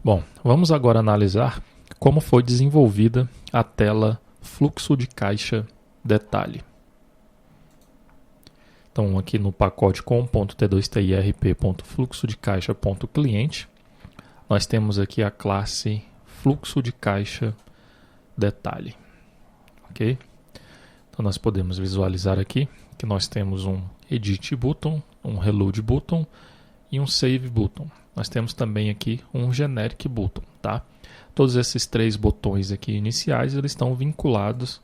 Bom, vamos agora analisar como foi desenvolvida a tela fluxo de caixa detalhe. Então, aqui no pacote com.t2tirp.fluxo de caixa.cliente, nós temos aqui a classe fluxo de caixa detalhe. Ok? Então, nós podemos visualizar aqui que nós temos um edit button, um reload button e um save button. Nós temos também aqui um generic button, tá? Todos esses três botões aqui iniciais, eles estão vinculados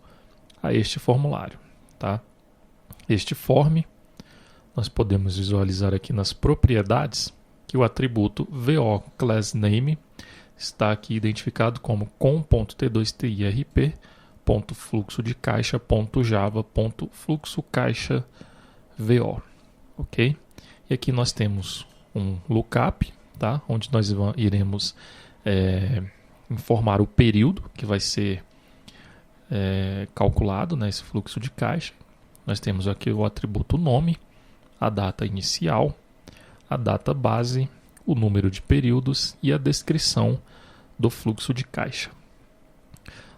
a este formulário, tá? Este form, nós podemos visualizar aqui nas propriedades que o atributo VO_ClassName está aqui identificado como com.t2tirp.fluxodecaixa.java.fluxoCaixaVO, ok? E aqui nós temos um lookup, tá? Onde nós iremos informar o período que vai ser calculado nesse fluxo de caixa. Nós temos aqui o atributo nome, a data inicial, a data base, o número de períodos e a descrição do fluxo de caixa.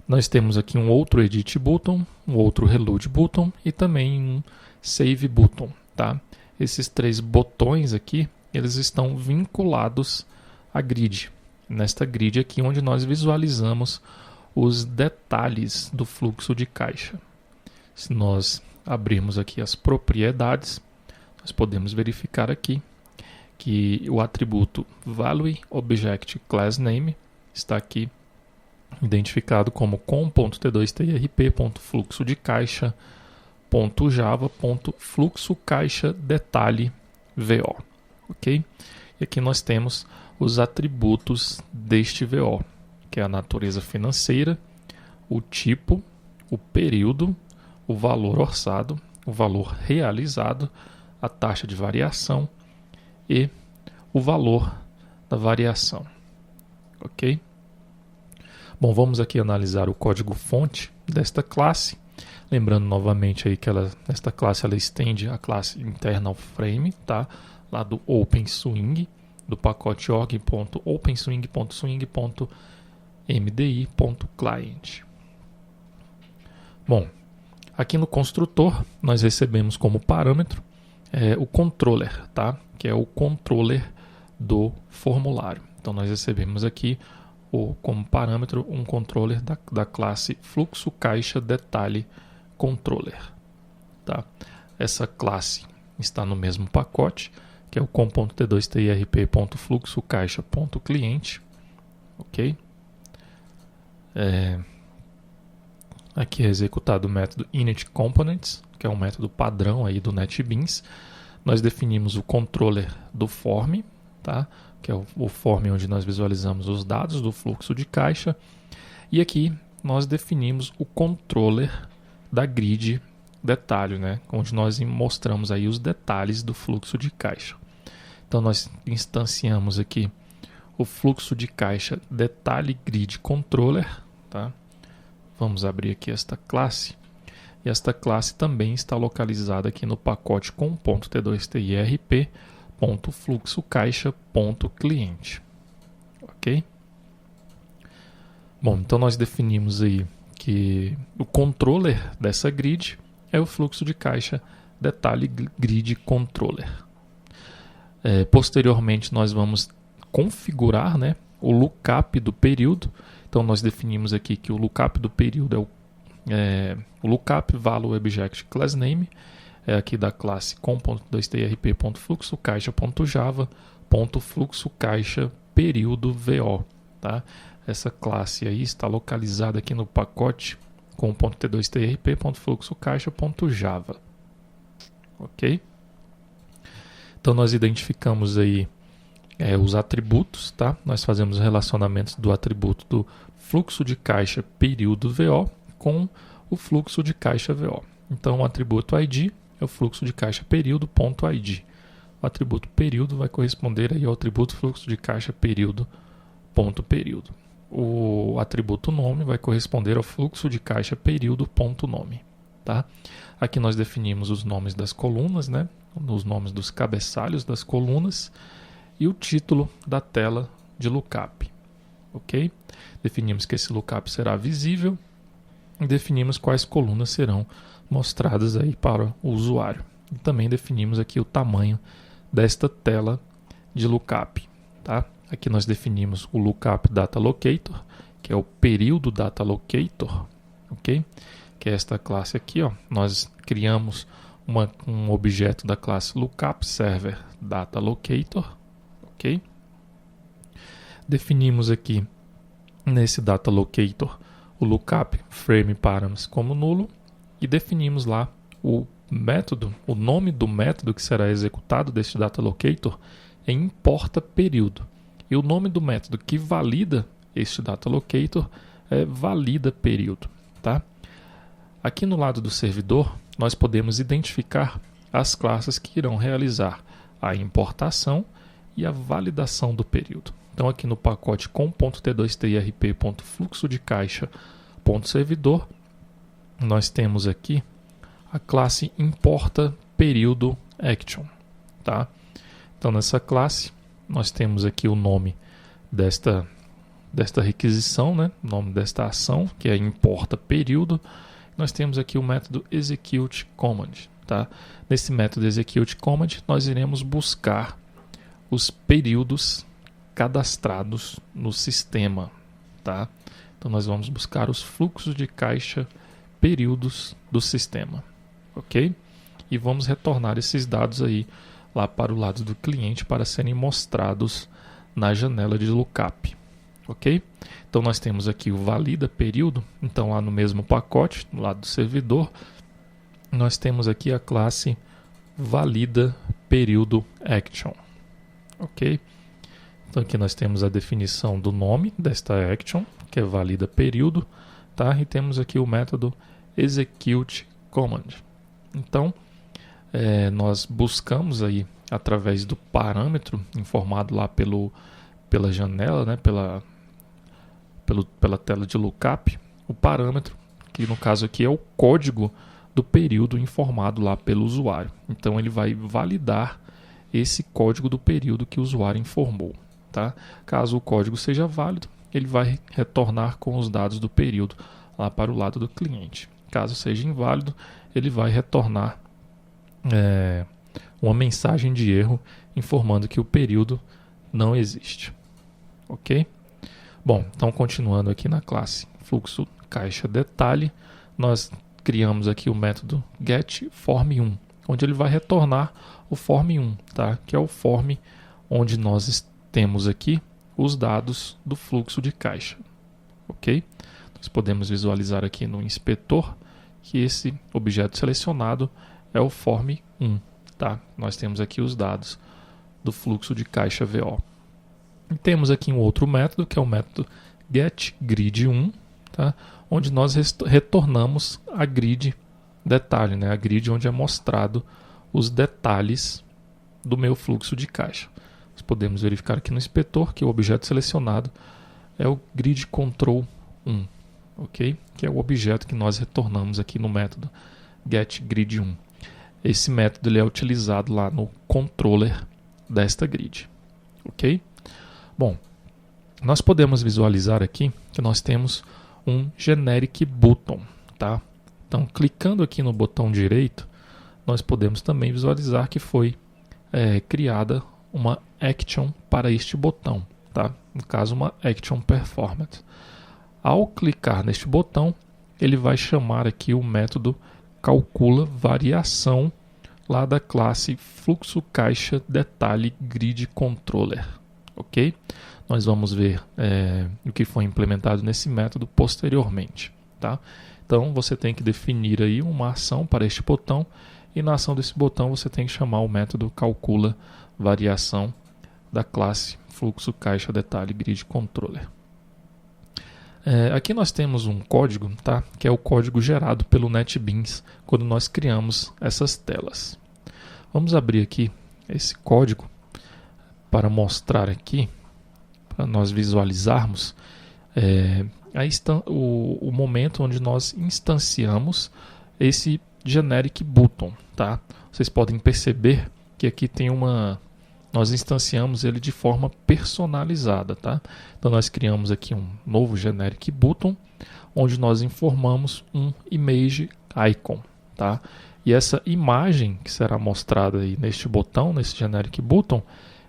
Nós temos aqui um outro edit button, um outro reload button e também um save button, tá? Esses três botões aqui, eles estão vinculados à grid. Nesta grid aqui onde nós visualizamos os detalhes do fluxo de caixa. Se nós abrirmos aqui as propriedades, nós podemos verificar aqui que o atributo ValueObjectClassName está aqui identificado como com.t2tirp.fluxodecaixa.java.fluxoCaixaDetalheVO, ok? E aqui nós temos os atributos deste VO, que é a natureza financeira, o tipo, o período, o valor orçado, o valor realizado, a taxa de variação e o valor da variação, ok? Bom, vamos aqui analisar o código-fonte desta classe. Lembrando novamente aí que esta classe ela estende a classe internal frame, tá? Lá do OpenSwing, do pacote org.openswing.swing.mdi.client. Bom, aqui no construtor nós recebemos como parâmetro o controller, tá? Que é o controller do formulário. Então nós recebemos aqui como parâmetro um controller da classe fluxo caixa detalhe controller, tá? Essa classe está no mesmo pacote, que é o com.t2tirp.fluxocaixa.cliente, ok? Aqui é executado o método initComponents, que é um método padrão aí do NetBeans. Nós definimos o controller do form, tá? Que é o form onde nós visualizamos os dados do fluxo de caixa. E aqui nós definimos o controller da grid detalhe, né? Onde nós mostramos aí os detalhes do fluxo de caixa. Então nós instanciamos aqui o fluxo de caixa detalhe grid controller, tá? Vamos abrir aqui esta classe. E esta classe também está localizada aqui no pacote com.t2tirp.fluxocaixa.cliente, ok? Bom, então nós definimos aí que o controller dessa grid é o fluxo de caixa detalhe grid controller. Posteriormente nós vamos configurar, né, o lookup do período. Então nós definimos aqui que o lookup do período é o lookup ValueObjectClassName, aqui da classe com.t2tirp.fluxocaixa.java.fluxoCaixaPeríodoVO, tá? Essa classe aí está localizada aqui no pacote com.t2tirp.fluxocaixa.java, ok? Então nós identificamos aí os atributos, tá? Nós fazemos relacionamentos do atributo do fluxo de caixa período VO com o fluxo de caixa VO. Então o atributo ID é o fluxo de caixa período.id. O atributo período vai corresponder aí ao atributo fluxo de caixa período.período. O atributo nome vai corresponder ao fluxo de caixa período.nome, tá? Aqui nós definimos os nomes das colunas, né? Os nomes dos cabeçalhos das colunas e o título da tela de lookup. ok? Definimos que esse lookup será visível e definimos quais colunas serão mostradas aí para o usuário. E também definimos aqui o tamanho desta tela de lookup, tá? Aqui nós definimos o lookup data locator, que é o período data locator, ok? Que é esta classe aqui, ó. Nós criamos um objeto da classe lookup server data locator, ok? Definimos aqui nesse data locator o lookup frame params como nulo e definimos lá o método, o nome do método que será executado deste data locator é importa período. E o nome do método que valida este data locator é valida período, tá? Aqui no lado do servidor, nós podemos identificar as classes que irão realizar a importação e a validação do período. Então aqui no pacote com.t2trp.fluxo de caixa.servidor, nós temos aqui a classe importa período action, tá? Então nessa classe nós temos aqui o nome desta requisição, né? O nome desta ação, que é importa período. Nós temos aqui o método execute command, tá? Nesse método execute command nós iremos buscar os períodos cadastrados no sistema, tá? Então nós vamos buscar os fluxos de caixa períodos do sistema, ok? E vamos retornar esses dados aí lá para o lado do cliente para serem mostrados na janela de lookup, ok? Então nós temos aqui o valida período, então lá no mesmo pacote, no lado do servidor, nós temos aqui a classe valida período action, ok? Então aqui nós temos a definição do nome desta action, que é valida período, tá? E temos aqui o método execute command. Então nós buscamos aí através do parâmetro informado lá pela janela, né? pela tela de lookup, o parâmetro, que no caso aqui é o código do período informado lá pelo usuário. Então ele vai validar esse código do período que o usuário informou, tá? Caso o código seja válido, ele vai retornar com os dados do período lá para o lado do cliente. Caso seja inválido, ele vai retornar uma mensagem de erro informando que o período não existe, ok? Bom, então continuando aqui na classe fluxo caixa detalhe, nós criamos aqui o método getForm1, onde ele vai retornar o form1, tá? Que é o form onde nós temos aqui os dados do fluxo de caixa, ok? Nós podemos visualizar aqui no inspetor que esse objeto selecionado é o form1, tá? Nós temos aqui os dados do fluxo de caixa VO. E temos aqui um outro método, que é o método getGrid1, tá? Onde nós retornamos a grid detalhe, né? A grid onde é mostrado os detalhes do meu fluxo de caixa. Nós podemos verificar aqui no inspetor que o objeto selecionado é o grid control 1, ok? Que é o objeto que nós retornamos aqui no método getGrid1. Esse método ele é utilizado lá no controller desta grid, ok? Bom, nós podemos visualizar aqui que nós temos um generic button, tá? Então, clicando aqui no botão direito, nós podemos também visualizar que foi criada uma action para este botão, tá? No caso, uma action performance. Ao clicar neste botão, ele vai chamar aqui o método calcula variação lá da classe fluxo caixa detalhe grid controller, ok? Nós vamos ver o que foi implementado nesse método posteriormente, tá? Então você tem que definir aí uma ação para este botão e na ação desse botão você tem que chamar o método calcula variação da classe fluxo caixa detalhe grid controller. Aqui nós temos um código, tá? Que é o código gerado pelo NetBeans quando nós criamos essas telas. Vamos abrir aqui esse código para mostrar aqui, para nós visualizarmos o momento onde nós instanciamos esse generic button, tá? Vocês podem perceber que aqui tem uma nós instanciamos ele de forma personalizada, tá? Então nós criamos aqui um novo generic button, onde nós informamos um image icon, tá? E essa imagem que será mostrada aí neste botão, nesse generic button,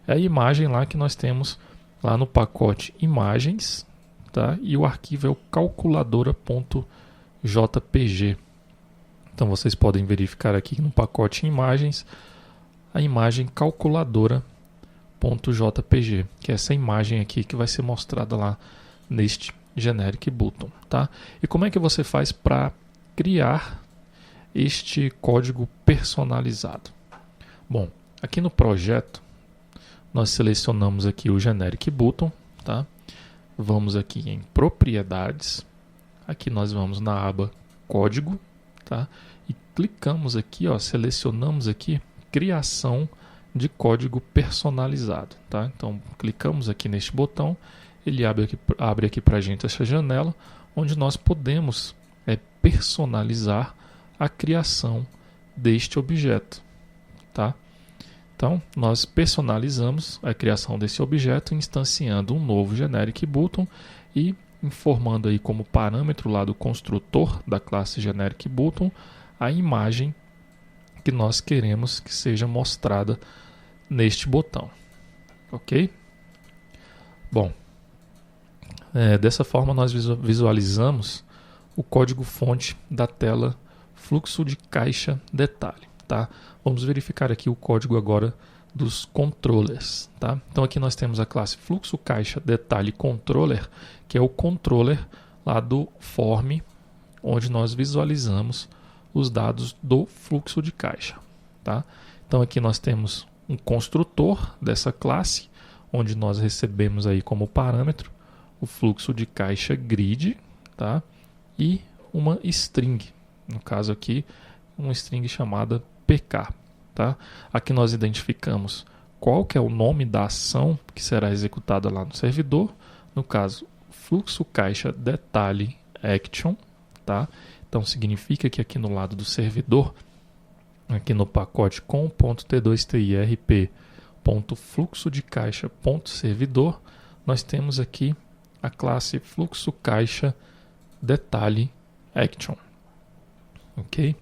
é a imagem lá que nós temos lá no pacote imagens, tá? E o arquivo é o calculadora.jpg. Então vocês podem verificar aqui no pacote imagens a imagem calculadora.jpg, que é essa imagem aqui que vai ser mostrada lá neste generic button, tá? E como é que você faz para criar este código personalizado? Bom, aqui no projeto nós selecionamos aqui o generic button, tá? Vamos aqui em propriedades, aqui nós vamos na aba código, tá? E clicamos aqui, ó, selecionamos aqui criação de código personalizado, tá? Então clicamos aqui neste botão, ele abre aqui para a gente essa janela, onde nós podemos personalizar a criação deste objeto, tá? Então nós personalizamos a criação desse objeto instanciando um novo generic button e informando aí como parâmetro lá do construtor da classe generic button a imagem que nós queremos que seja mostrada neste botão, ok? Bom, dessa forma nós visualizamos o código-fonte da tela fluxo de caixa detalhe, tá? Vamos verificar aqui o código agora dos controllers, tá? Então aqui nós temos a classe fluxo caixa detalhe controller, que é o controller lá do form, onde nós visualizamos os dados do fluxo de caixa, tá? Então aqui nós temos um construtor dessa classe, onde nós recebemos aí como parâmetro o fluxo de caixa grid, tá? E uma string, no caso aqui, uma string chamada pk, tá? Aqui nós identificamos qual que é o nome da ação que será executada lá no servidor, no caso, fluxo caixa detalhe action, tá? Então significa que aqui no lado do servidor, aqui no pacote com.t2tirp.fluxo de caixa.servidor, nós temos aqui a classe fluxo caixa detalhe action, ok?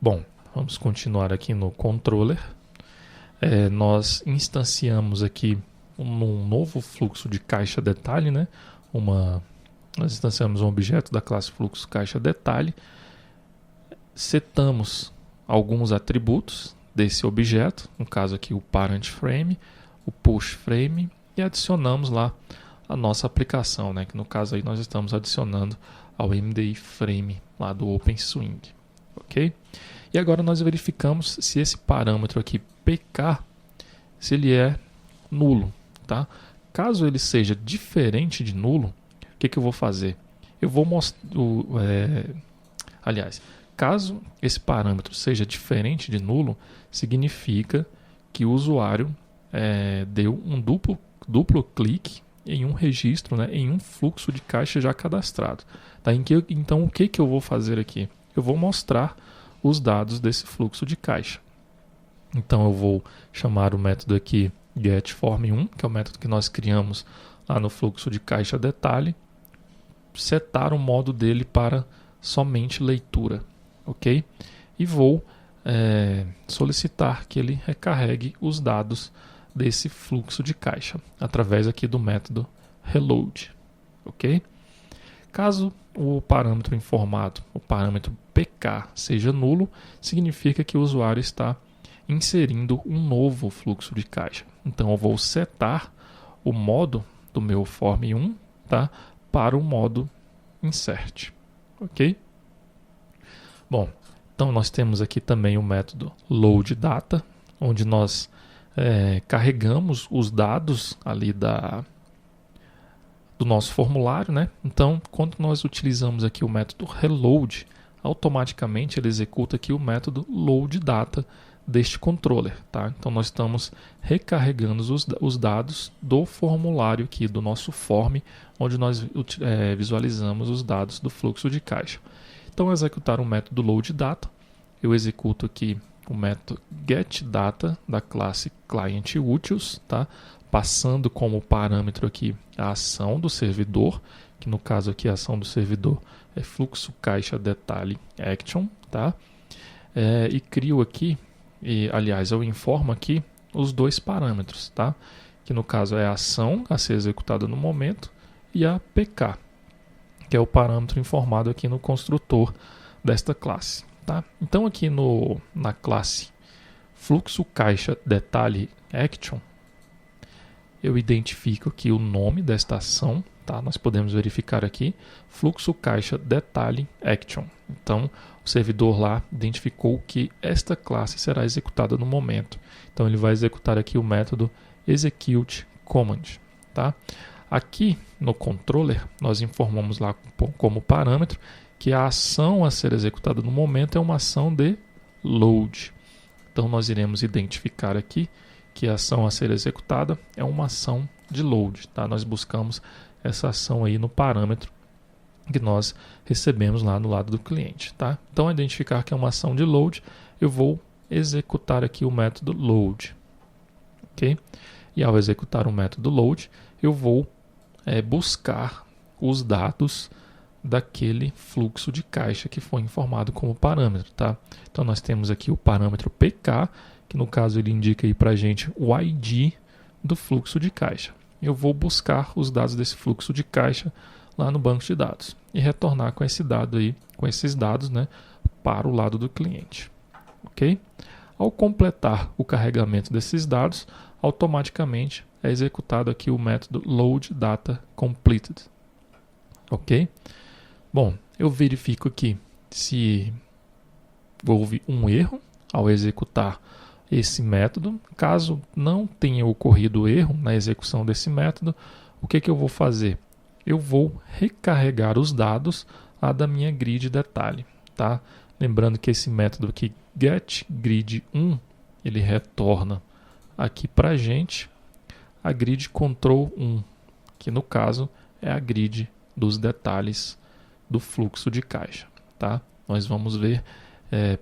Bom, vamos continuar aqui no controller. Nós instanciamos aqui um novo fluxo de caixa detalhe, né? Nós instanciamos um objeto da classe fluxo caixa detalhe, setamos alguns atributos desse objeto, no caso aqui o parent frame, o push frame, e adicionamos lá a nossa aplicação, né? Que no caso aí nós estamos adicionando ao MDI frame lá do OpenSwing, ok? E agora nós verificamos se esse parâmetro aqui pk, se ele é nulo, tá? Caso ele seja diferente de nulo, o que eu vou fazer? Eu vou mostrar, caso esse parâmetro seja diferente de nulo, significa que o usuário deu um duplo clique em um registro, né, em um fluxo de caixa já cadastrado. Tá? Então o que eu vou fazer aqui? Eu vou mostrar os dados desse fluxo de caixa. Então eu vou chamar o método aqui getForm1, que é o método que nós criamos lá no fluxo de caixa detalhe, setar o modo dele para somente leitura, ok? E vou solicitar que ele recarregue os dados desse fluxo de caixa através aqui do método reload, ok? Caso o parâmetro informado, o parâmetro pk, seja nulo, significa que o usuário está inserindo um novo fluxo de caixa. Então eu vou setar o modo do meu form1, tá, para o modo insert, ok? Bom, então nós temos aqui também o método loadData, onde nós carregamos os dados ali do nosso formulário, né? Então, quando nós utilizamos aqui o método reload, automaticamente ele executa aqui o método loadData deste controller, tá? Então nós estamos recarregando os dados do formulário aqui, do nosso form, onde nós visualizamos os dados do fluxo de caixa. Então, ao executar o método loadData, eu executo aqui o método getData da classe clientUtils, tá? Passando como parâmetro aqui a ação do servidor, que no caso aqui a ação do servidor é fluxo caixa detalhe action, tá? E crio aqui, aliás, eu informo aqui os dois parâmetros, tá? Que no caso é a ação a ser executada no momento e a PK, que é o parâmetro informado aqui no construtor desta classe, tá? Então aqui na classe fluxo caixa detalhe action, eu identifico aqui o nome desta ação, tá? Nós podemos verificar aqui fluxo caixa detalhe action. Então o servidor lá identificou que esta classe será executada no momento. Então ele vai executar aqui o método execute command, tá? Aqui no controller nós informamos lá como parâmetro que a ação a ser executada no momento é uma ação de load. Então nós iremos identificar aqui que a ação a ser executada é uma ação de load, tá? Nós buscamos essa ação aí no parâmetro que nós recebemos lá no lado do cliente, tá? Então, ao identificar que é uma ação de load, eu vou executar aqui o método load, ok? E ao executar o método load, eu vou buscar os dados daquele fluxo de caixa que foi informado como parâmetro, tá? Então, nós temos aqui o parâmetro PK, que no caso ele indica aí para a gente o ID do fluxo de caixa. Eu vou buscar os dados desse fluxo de caixa lá no banco de dados e retornar com esse dado aí, com esses dados, né, para o lado do cliente, ok? Ao completar o carregamento desses dados, automaticamente é executado aqui o método load data completed, ok? Bom, eu verifico aqui se houve um erro ao executar esse método. Caso não tenha ocorrido erro na execução desse método, o que eu vou fazer? Eu vou recarregar os dados lá da minha grid detalhe, tá? Lembrando que esse método aqui, getGrid1, ele retorna aqui para a gente a grid control1, que no caso é a grid dos detalhes do fluxo de caixa, tá? Nós vamos ver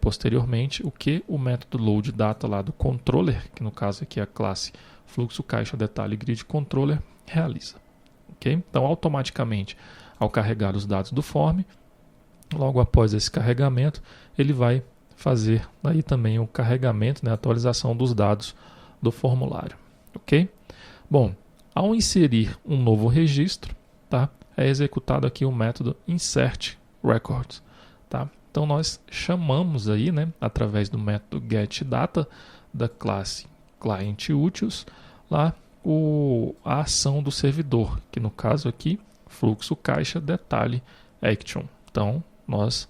posteriormente o que o método load data lá do controller, que no caso aqui é a classe fluxo caixa detalhe grid controller, realiza. Okay? Então, automaticamente, ao carregar os dados do form, logo após esse carregamento, ele vai fazer aí também o carregamento, né, a atualização dos dados do formulário. Ok? Bom, ao inserir um novo registro, tá, é executado aqui o método insert records. Tá? Então, nós chamamos aí, né, através do método getData da classe clientUtils, lá a ação do servidor, que no caso aqui, fluxo caixa detalhe action. Então, nós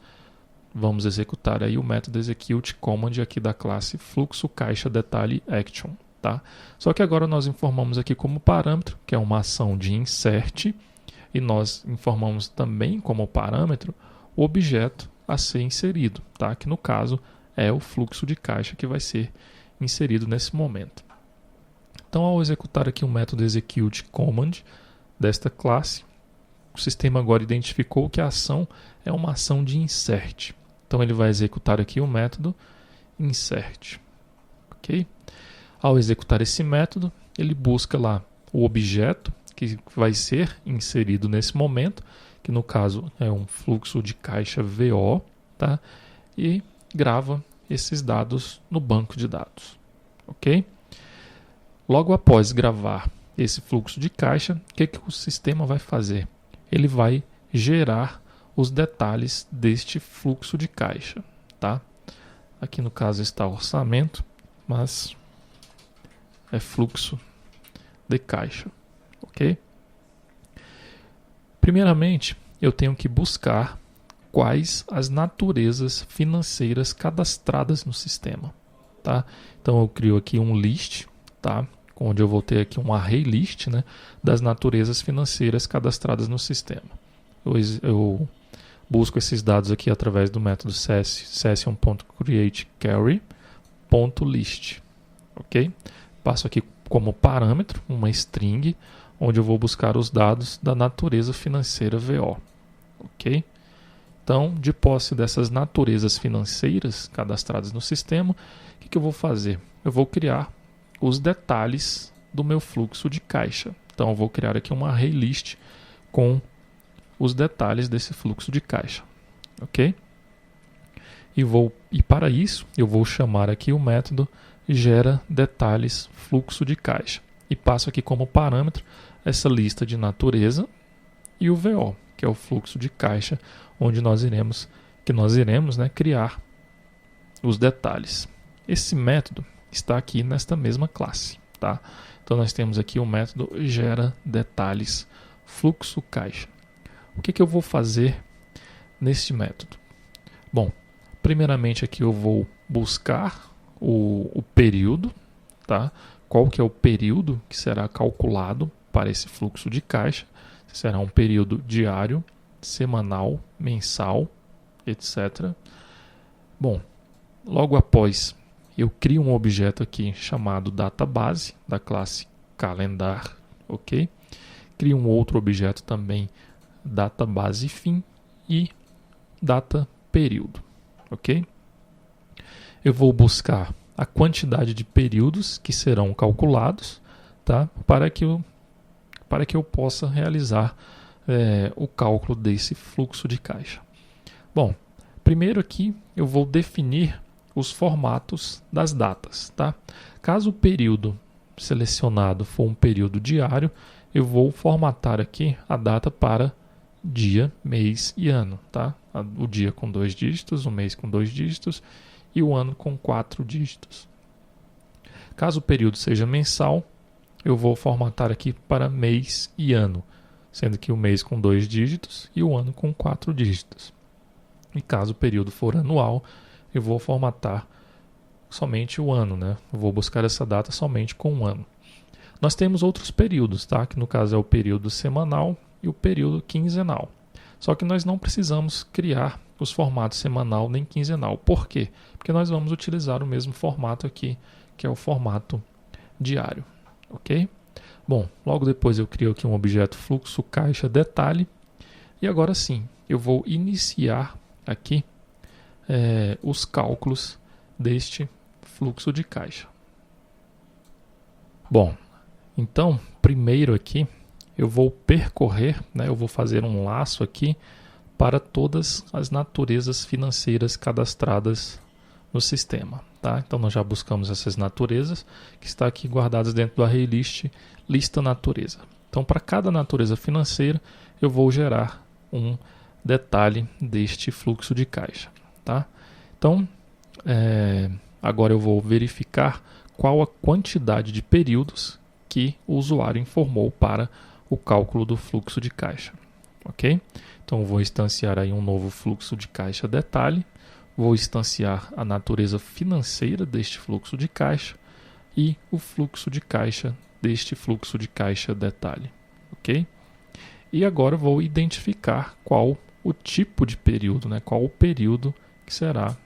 vamos executar aí o método execute command aqui da classe fluxo caixa detalhe action, tá? Só que agora nós informamos aqui como parâmetro, que é uma ação de insert, e nós informamos também como parâmetro o objeto a ser inserido, tá? Que no caso é o fluxo de caixa que vai ser inserido nesse momento. Então, ao executar aqui o método execute command desta classe, o sistema agora identificou que a ação é uma ação de insert. Então, ele vai executar aqui o método insert. Ok? Ao executar esse método, ele busca lá o objeto que vai ser inserido nesse momento, que no caso é um fluxo de caixa VO, tá? E grava esses dados no banco de dados. Ok? Logo após gravar esse fluxo de caixa, o que o sistema vai fazer? Ele vai gerar os detalhes deste fluxo de caixa, tá? Aqui no caso está orçamento, mas é fluxo de caixa, ok? Primeiramente, eu tenho que buscar quais as naturezas financeiras cadastradas no sistema, tá? Então eu crio aqui um list, tá? Onde eu vou ter aqui um array list, né, das naturezas financeiras cadastradas no sistema. Eu busco esses dados aqui através do método session.createQuery.list, ok? Passo aqui como parâmetro uma string, onde eu vou buscar os dados da natureza financeira VO, ok? Então, de posse dessas naturezas financeiras cadastradas no sistema, o que eu vou fazer? Eu vou criar os detalhes do meu fluxo de caixa. Então, eu vou criar aqui uma array list com os detalhes desse fluxo de caixa. Ok? E para isso, eu vou chamar aqui o método gera detalhes fluxo de caixa. E passo aqui como parâmetro essa lista de natureza e o VO, que é o fluxo de caixa, onde nós iremos criar os detalhes. Esse método está aqui nesta mesma classe. Tá? Então nós temos aqui o método gera detalhes fluxo caixa. O que eu vou fazer neste método? Bom, primeiramente aqui eu vou buscar o período, tá? Qual que é o período que será calculado para esse fluxo de caixa? Será um período diário, semanal, mensal, etc. Bom, logo após eu crio um objeto aqui chamado database da classe calendar, ok? Crio um outro objeto também database fim e data período, ok? Eu vou buscar a quantidade de períodos que serão calculados, tá? Para que eu possa realizar o cálculo desse fluxo de caixa. Bom, primeiro aqui eu vou definir os formatos das datas. Tá? Caso o período selecionado for um período diário, eu vou formatar aqui a data para dia, mês e ano. Tá? O dia com 2 dígitos, o mês com 2 dígitos e o ano com 4 dígitos. Caso o período seja mensal, eu vou formatar aqui para mês e ano, sendo que o mês com 2 dígitos e o ano com 4 dígitos. E caso o período for anual, eu vou formatar somente o ano, né? Eu vou buscar essa data somente com um ano. Nós temos outros períodos, tá? Que no caso é o período semanal e o período quinzenal. Só que nós não precisamos criar os formatos semanal nem quinzenal. Por quê? Porque nós vamos utilizar o mesmo formato aqui, que é o formato diário. Ok? Bom, logo depois eu crio aqui um objeto fluxo caixa detalhe. E agora sim, eu vou iniciar aqui os cálculos deste fluxo de caixa. Bom, então, primeiro aqui, eu vou percorrer, né, eu vou fazer um laço aqui para todas as naturezas financeiras cadastradas no sistema. Tá? Então, nós já buscamos essas naturezas, que está aqui guardadas dentro do array list, lista natureza. Então, para cada natureza financeira, eu vou gerar um detalhe deste fluxo de caixa. Tá? Então, agora eu vou verificar qual a quantidade de períodos que o usuário informou para o cálculo do fluxo de caixa. Ok? Então, eu vou instanciar aí um novo fluxo de caixa detalhe, vou instanciar a natureza financeira deste fluxo de caixa e o fluxo de caixa deste fluxo de caixa detalhe. Ok? E agora vou identificar qual o tipo de período, né? Qual o período que será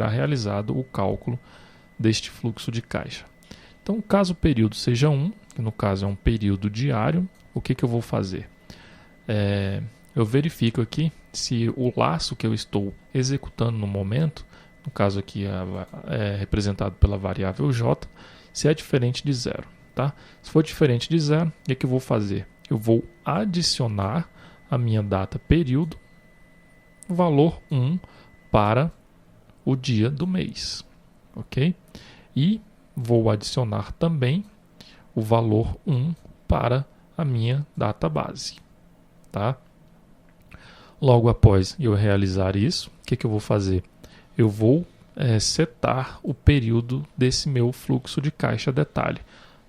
realizado o cálculo deste fluxo de caixa. Então, caso o período seja 1, que no caso é um período diário, o que eu vou fazer? Eu verifico aqui se o laço que eu estou executando no momento, no caso aqui é representado pela variável j, se é diferente de 0. Tá? Se for diferente de 0, o que eu vou fazer? Eu vou adicionar a minha data período, valor 1 para o dia do mês. Ok? E vou adicionar também o valor 1 para a minha database. Tá? Logo após eu realizar isso, o que eu vou fazer? Eu vou setar o período desse meu fluxo de caixa detalhe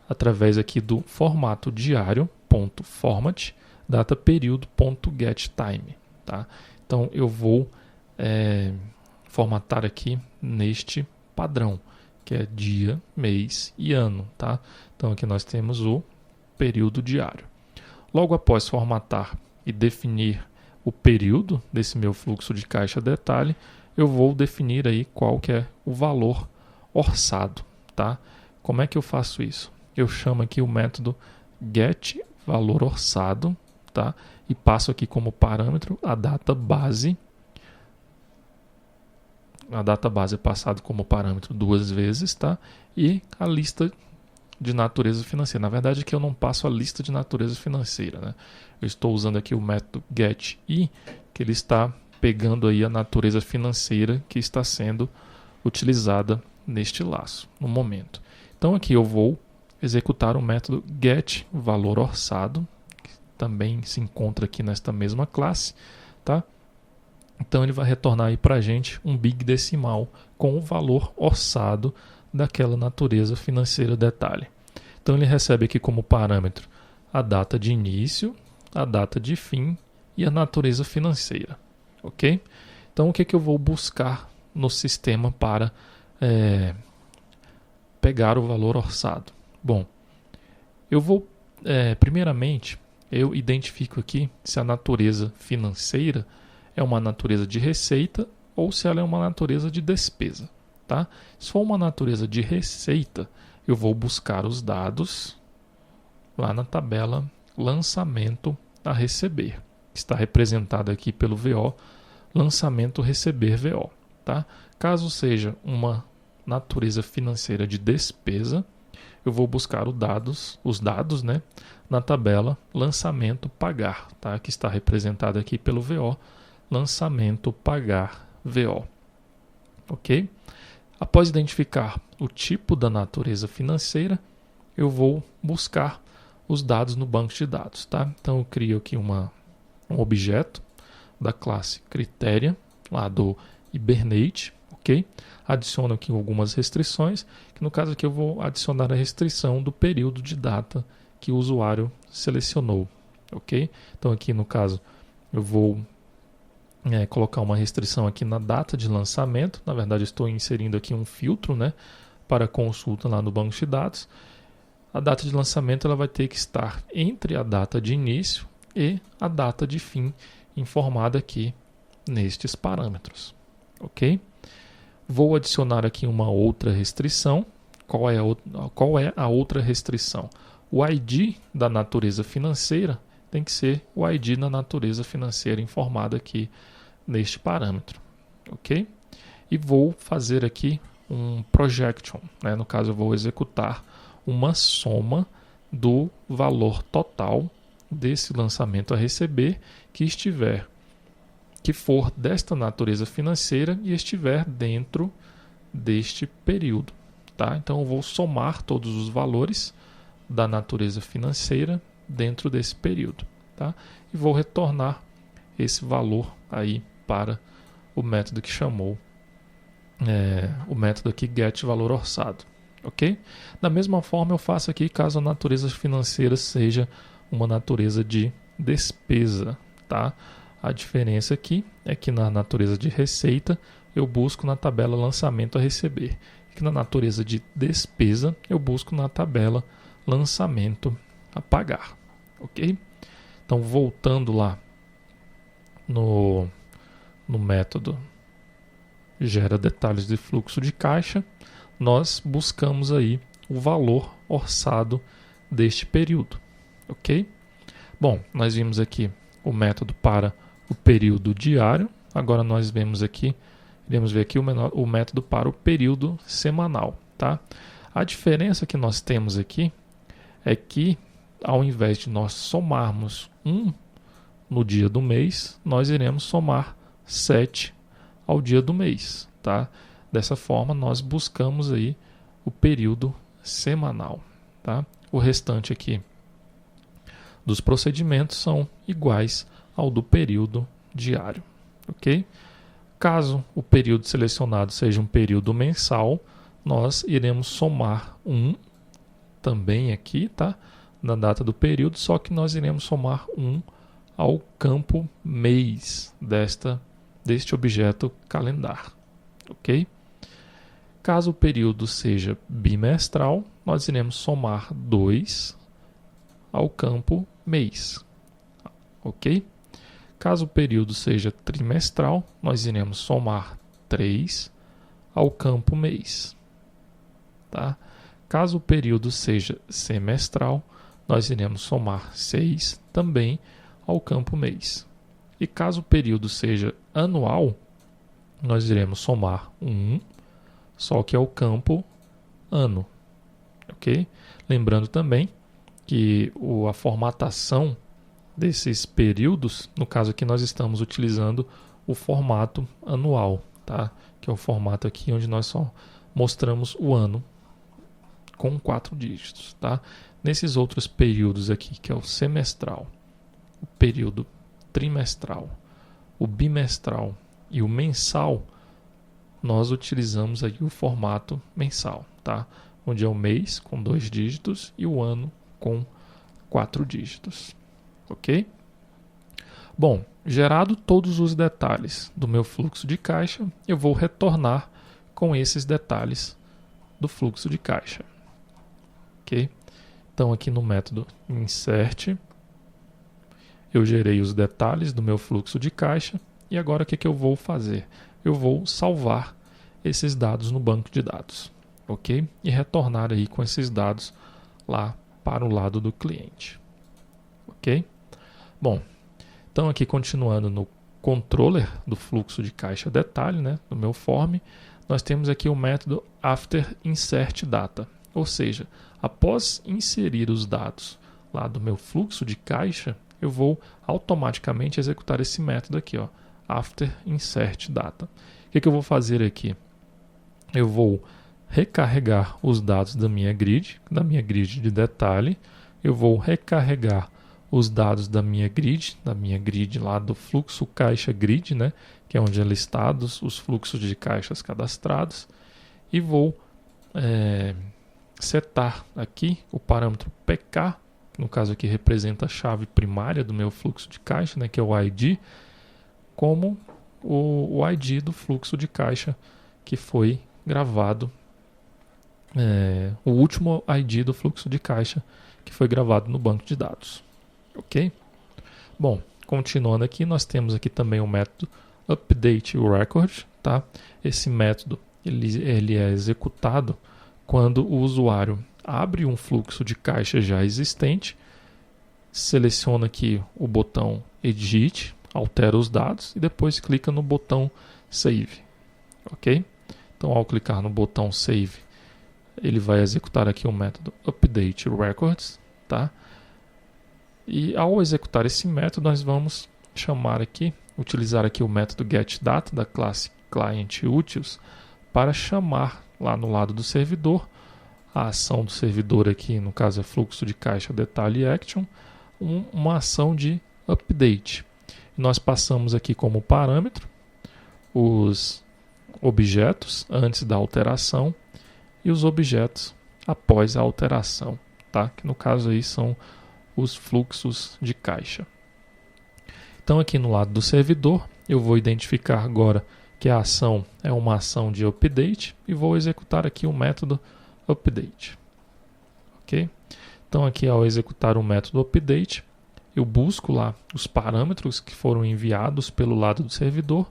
através aqui do formato diário.format dataperíodo.getTime. Tá? Então eu vou formatar aqui neste padrão, que é dia, mês e ano. Tá? Então aqui nós temos o período diário. Logo após formatar e definir o período desse meu fluxo de caixa detalhe, eu vou definir aí qual que é o valor orçado. Tá? Como é que eu faço isso? Eu chamo aqui o método getValorOrçado, tá? E passo aqui como parâmetro a data base. A data base é passado como parâmetro 2 vezes, tá? E a lista de natureza financeira. Na verdade, aqui eu não passo a lista de natureza financeira, né? Eu estou usando aqui o método getI, que ele está pegando aí a natureza financeira que está sendo utilizada neste laço, no momento. Então aqui eu vou executar o método getValorOrçado, que também se encontra aqui nesta mesma classe, tá? Então ele vai retornar aí para a gente um big decimal com o valor orçado daquela natureza financeira detalhe. Então ele recebe aqui como parâmetro a data de início, a data de fim e a natureza financeira. Ok? Então o que eu vou buscar no sistema para pegar o valor orçado? Bom, eu vou, primeiramente, eu identifico aqui se a natureza financeira é uma natureza de receita ou se ela é uma natureza de despesa. Tá? Se for uma natureza de receita, eu vou buscar os dados lá na tabela lançamento a receber, que está representado aqui pelo VO, lançamento receber VO. Tá? Caso seja uma natureza financeira de despesa, eu vou buscar os dados, né, na tabela lançamento pagar, tá? Que está representado aqui pelo VO, lançamento pagar VO. Ok? Após identificar o tipo da natureza financeira, eu vou buscar os dados no banco de dados. Tá? Então eu crio aqui um objeto da classe Critéria, lá do Hibernate. Okay? Adiciono aqui algumas restrições, que no caso aqui eu vou adicionar a restrição do período de data que o usuário selecionou. Okay? Então aqui no caso eu vou colocar uma restrição aqui na data de lançamento. Na verdade, estou inserindo aqui um filtro, né, para consulta lá no banco de dados. A data de lançamento ela vai ter que estar entre a data de início e a data de fim, informada aqui nestes parâmetros. Ok? Vou adicionar aqui uma outra restrição. Qual é a outra restrição? O ID da natureza financeira tem que ser o ID da natureza financeira informada aqui neste parâmetro, ok? E vou fazer aqui um projection, né? No caso eu vou executar uma soma do valor total desse lançamento a receber que for desta natureza financeira e estiver dentro deste período, tá? Então eu vou somar todos os valores da natureza financeira dentro desse período, tá? E vou retornar esse valor aí para o método que chamou o método aqui getValorOrçado, ok? Da mesma forma eu faço aqui caso a natureza financeira seja uma natureza de despesa, tá? A diferença aqui é que na natureza de receita eu busco na tabela lançamento a receber, e que na natureza de despesa eu busco na tabela lançamento a pagar, ok? Então voltando lá no método gera detalhes de fluxo de caixa, nós buscamos aí o valor orçado deste período, ok? Bom, nós vimos aqui o método para o período diário, agora nós iremos ver aqui o método para o período semanal, tá? A diferença que nós temos aqui é que ao invés de nós somarmos 1 no dia do mês, nós iremos somar 7 ao dia do mês, tá? Dessa forma, nós buscamos aí o período semanal, tá? O restante aqui dos procedimentos são iguais ao do período diário, ok? Caso o período selecionado seja um período mensal, nós iremos somar 1 também aqui, tá? Na data do período, só que nós iremos somar 1 ao campo mês deste objeto calendar, ok? Caso o período seja bimestral, nós iremos somar 2 ao campo mês, ok? Caso o período seja trimestral, nós iremos somar 3 ao campo mês, tá? Caso o período seja semestral, nós iremos somar 6 também ao campo mês. E caso o período seja anual, nós iremos somar 1, só que é o campo ano. Ok? Lembrando também que a formatação desses períodos, no caso aqui nós estamos utilizando o formato anual, tá? Que é o formato aqui onde nós só mostramos o ano com 4 dígitos, tá? Nesses outros períodos aqui, que é o semestral, o período trimestral, o bimestral e o mensal, nós utilizamos aí o formato mensal, tá? Onde é o mês com 2 dígitos e o ano com 4 dígitos, ok? Bom, gerado todos os detalhes do meu fluxo de caixa, eu vou retornar com esses detalhes do fluxo de caixa, ok? Então aqui no método insert, eu gerei os detalhes do meu fluxo de caixa e agora o que eu vou fazer? Eu vou salvar esses dados no banco de dados, ok? E retornar aí com esses dados lá para o lado do cliente, ok? Bom, então aqui continuando no controller do fluxo de caixa detalhe, né, do meu form, nós temos aqui o método after insert data, ou seja, após inserir os dados lá do meu fluxo de caixa, eu vou automaticamente executar esse método aqui, ó, after insert data. O que eu vou fazer aqui? Eu vou recarregar os dados da minha grid de detalhe, eu vou recarregar os dados da minha grid lá do fluxo caixa grid, né, que é onde é listados os fluxos de caixas cadastrados, e vou setar aqui o parâmetro PK, que no caso aqui representa a chave primária do meu fluxo de caixa, né, que é o ID, como o ID do fluxo de caixa que foi gravado, o último ID do fluxo de caixa que foi gravado no banco de dados. Ok? Bom, continuando aqui, nós temos aqui também o método update record, tá? Esse método ele é executado quando o usuário abre um fluxo de caixa já existente, seleciona aqui o botão edit, altera os dados e depois clica no botão save, ok? Então, ao clicar no botão save, ele vai executar aqui o método update records, tá? E ao executar esse método, nós vamos utilizar aqui o método getData da classe clientUtils para chamar lá no lado do servidor a ação do servidor aqui, no caso é fluxo de caixa detalhe action, uma ação de update. Nós passamos aqui como parâmetro os objetos antes da alteração e os objetos após a alteração, tá? Que no caso aí são os fluxos de caixa. Então aqui no lado do servidor eu vou identificar agora que a ação é uma ação de update e vou executar aqui o método update. Ok? Então aqui ao executar o método update eu busco lá os parâmetros que foram enviados pelo lado do servidor,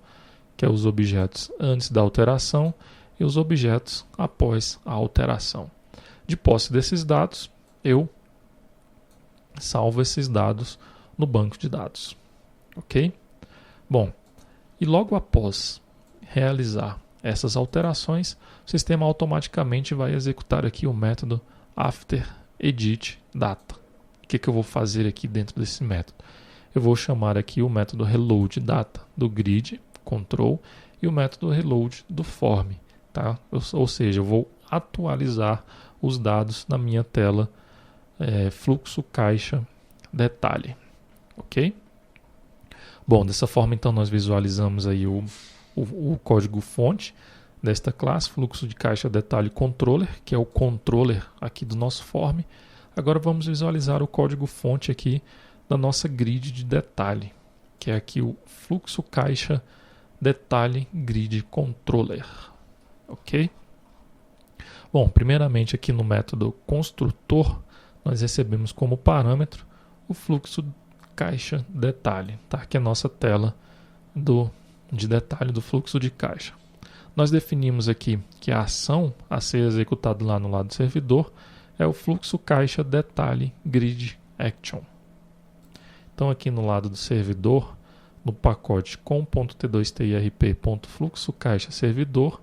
que é os objetos antes da alteração e os objetos após a alteração. De posse desses dados, eu salvo esses dados no banco de dados. Ok? Bom, e logo após realizar essas alterações, o sistema automaticamente vai executar aqui o método after edit data. O que eu vou fazer aqui dentro desse método? Eu vou chamar aqui o método reload data do grid, control, e o método reload do form, tá? Ou seja, eu vou atualizar os dados na minha tela fluxo caixa detalhe, ok? Bom, dessa forma então nós visualizamos aí o código fonte desta classe, fluxo de caixa detalhe controller, que é o controller aqui do nosso form. Agora vamos visualizar o código fonte aqui da nossa grid de detalhe, que é aqui o fluxo caixa detalhe grid controller, ok? Bom, primeiramente aqui no método construtor nós recebemos como parâmetro o fluxo caixa detalhe, tá? Que é a nossa tela de detalhe do fluxo de caixa. Nós definimos aqui que a ação a ser executada lá no lado do servidor é o fluxo caixa detalhe grid action. Então aqui no lado do servidor, no pacote com.t2tirp.fluxo caixa servidor,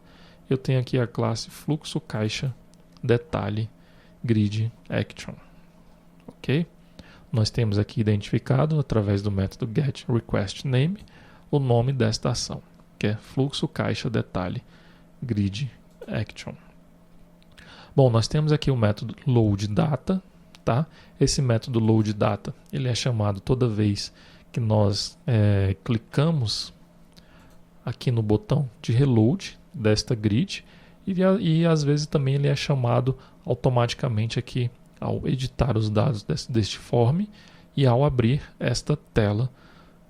eu tenho aqui a classe fluxo caixa detalhe grid action. Ok? Nós temos aqui identificado através do método getRequestName o nome desta ação, que é fluxo caixa detalhe grid action. Bom, nós temos aqui o método loadData, tá? Esse método loadData, ele é chamado toda vez que nós clicamos aqui no botão de reload desta grid e às vezes também ele é chamado automaticamente aqui ao editar os dados deste form e ao abrir esta tela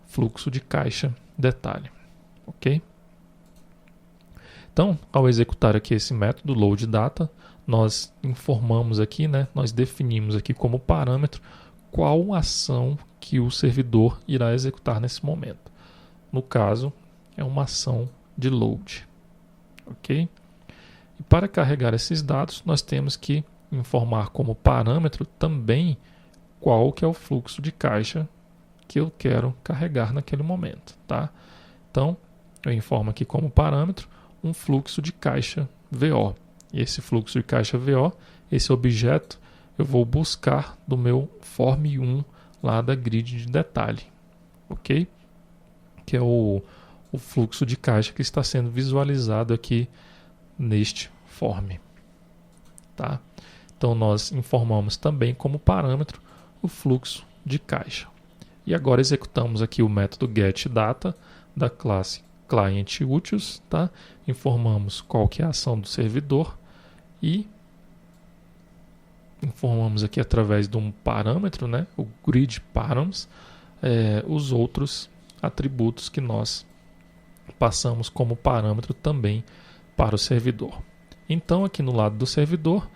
fluxo de caixa detalhe, ok? Então, ao executar aqui esse método loadData, nós informamos aqui, nós definimos aqui como parâmetro qual ação que o servidor irá executar nesse momento. No caso, é uma ação de load, ok? E para carregar esses dados, nós temos que informar como parâmetro também qual que é o fluxo de caixa que eu quero carregar naquele momento, tá? Então, eu informo aqui como parâmetro um fluxo de caixa VO. E esse fluxo de caixa VO, esse objeto, eu vou buscar do meu form 1 lá da grid de detalhe, ok? Que é o fluxo de caixa que está sendo visualizado aqui neste form, tá? Então nós informamos também como parâmetro o fluxo de caixa. E agora executamos aqui o método getData da classe clientUtils, tá? Informamos qual que é a ação do servidor e informamos aqui através de um parâmetro, o grid params, os outros atributos que nós passamos como parâmetro também para o servidor. Então aqui no lado do servidor,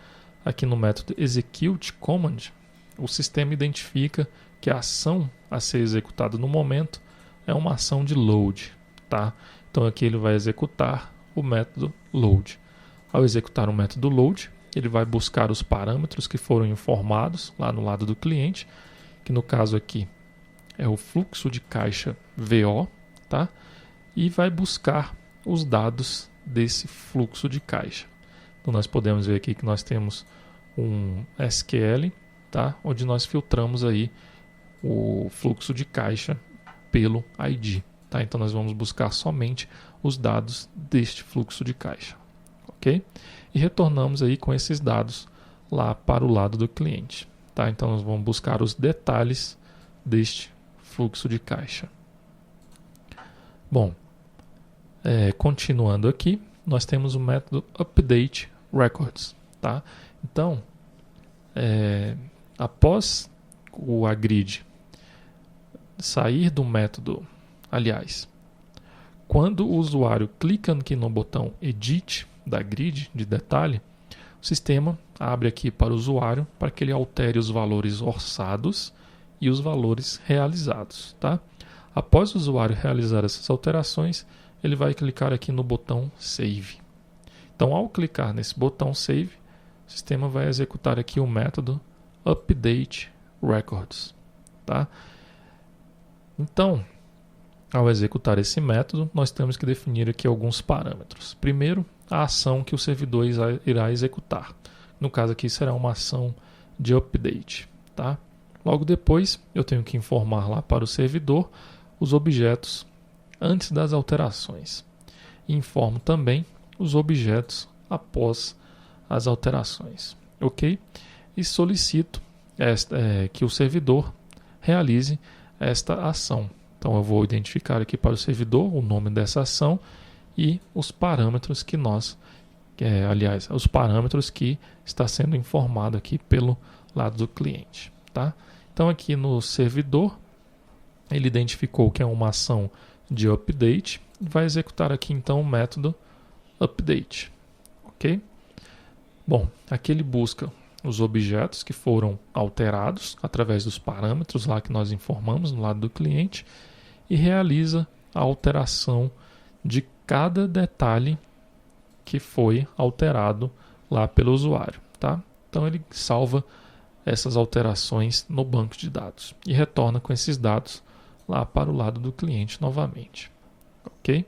aqui no método executeCommand, o sistema identifica que a ação a ser executada no momento é uma ação de load, tá? Então aqui ele vai executar o método load. Ao executar o método load, ele vai buscar os parâmetros que foram informados lá no lado do cliente, que no caso aqui é o fluxo de caixa VO, tá? E vai buscar os dados desse fluxo de caixa. Então nós podemos ver aqui que nós temos um SQL, tá? Onde nós filtramos aí o fluxo de caixa pelo ID, tá? Então nós vamos buscar somente os dados deste fluxo de caixa, ok? E retornamos aí com esses dados lá para o lado do cliente, tá? Então nós vamos buscar os detalhes deste fluxo de caixa. Bom, continuando aqui, nós temos o método updateRecords, tá? Então, após a grid sair do método, aliás, quando o usuário clica aqui no botão Edit da grid de detalhe, o sistema abre aqui para o usuário para que ele altere os valores orçados e os valores realizados, tá? Após o usuário realizar essas alterações, ele vai clicar aqui no botão Save. Então, ao clicar nesse botão Save, o sistema vai executar aqui o método updateRecords, tá? Então, ao executar esse método, nós temos que definir aqui alguns parâmetros. Primeiro, a ação que o servidor irá executar. No caso aqui será uma ação de update, tá? Logo depois, eu tenho que informar lá para o servidor os objetos antes das alterações. E informo também os objetos após as alterações, ok? E solicito que o servidor realize esta ação. Então eu vou identificar aqui para o servidor o nome dessa ação e os parâmetros que os parâmetros que está sendo informado aqui pelo lado do cliente, tá? Então aqui no servidor ele identificou que é uma ação de update e vai executar aqui então o método update, ok? Bom, aqui ele busca os objetos que foram alterados através dos parâmetros lá que nós informamos no lado do cliente e realiza a alteração de cada detalhe que foi alterado lá pelo usuário, tá? Então ele salva essas alterações no banco de dados e retorna com esses dados lá para o lado do cliente novamente. Ok?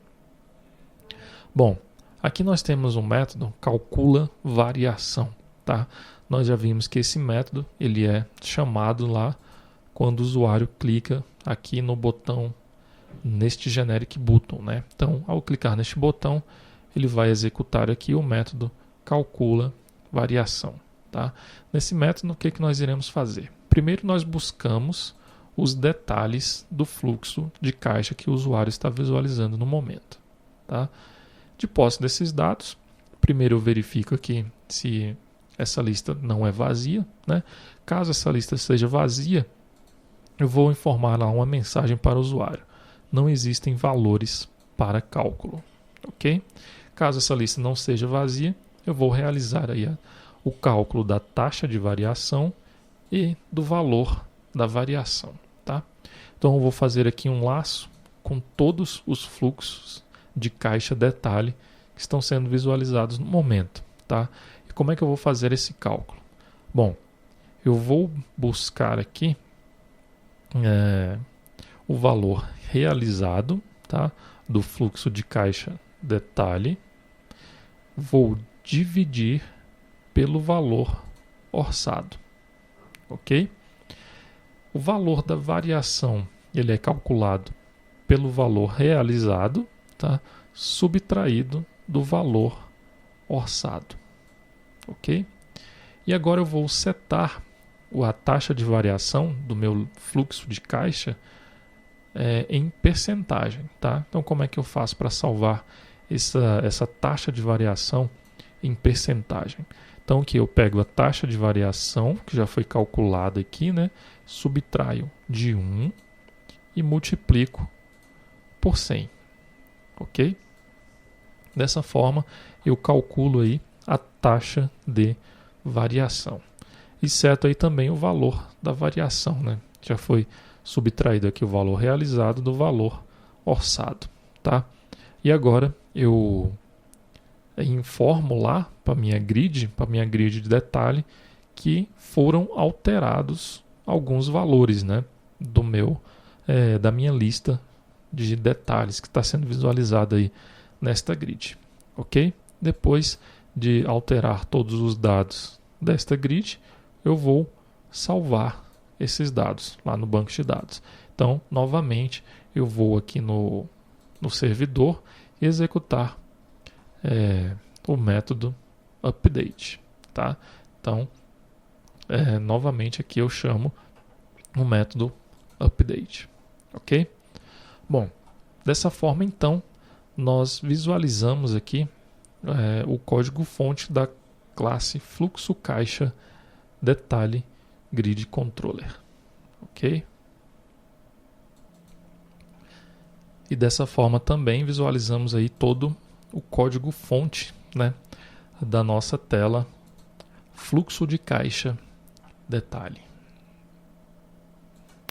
Bom, aqui nós temos um método calcula variação. Tá? Nós já vimos que esse método ele é chamado lá quando o usuário clica aqui no botão, neste generic button, né? Então, ao clicar neste botão, ele vai executar aqui o método calcula variação. Tá? Nesse método, o que nós iremos fazer? Primeiro, nós buscamos os detalhes do fluxo de caixa que o usuário está visualizando no momento. Tá? De posse desses dados, primeiro eu verifico aqui se essa lista não é vazia. Né? Caso essa lista seja vazia, eu vou informar lá uma mensagem para o usuário. Não existem valores para cálculo. Ok? Caso essa lista não seja vazia, eu vou realizar aí o cálculo da taxa de variação e do valor da variação. Tá? Então eu vou fazer aqui um laço com todos os fluxos de caixa detalhe que estão sendo visualizados no momento. Tá? E como é que eu vou fazer esse cálculo? Bom, eu vou buscar aqui o valor realizado, tá, do fluxo de caixa detalhe, vou dividir pelo valor orçado. Ok? O valor da variação ele é calculado pelo valor realizado, tá, subtraído do valor orçado. Ok? E agora eu vou setar a taxa de variação do meu fluxo de caixa em percentagem. Tá? Então, como é que eu faço para salvar essa taxa de variação em percentagem? Então, aqui eu pego a taxa de variação, que já foi calculada aqui, né? Subtraio de 1 e multiplico por 100. Ok? Dessa forma, eu calculo aí a taxa de variação. E seto aí também o valor da variação, né? Já foi subtraído aqui o valor realizado do valor orçado, tá? E agora eu informo lá para minha grid de detalhe, que foram alterados alguns valores, né? Da minha lista de detalhes que está sendo visualizada aí nesta grid, ok? Depois de alterar todos os dados desta grid, eu vou salvar esses dados lá no banco de dados. Então, novamente, eu vou aqui no servidor e executar o método update. Tá? Então, novamente aqui eu chamo o método update. Ok? Bom, dessa forma, então, nós visualizamos aqui o código-fonte da classe fluxo caixa detalhe grid controller. Ok? E dessa forma também visualizamos aí todo o código-fonte, né, da nossa tela fluxo de caixa detalhe.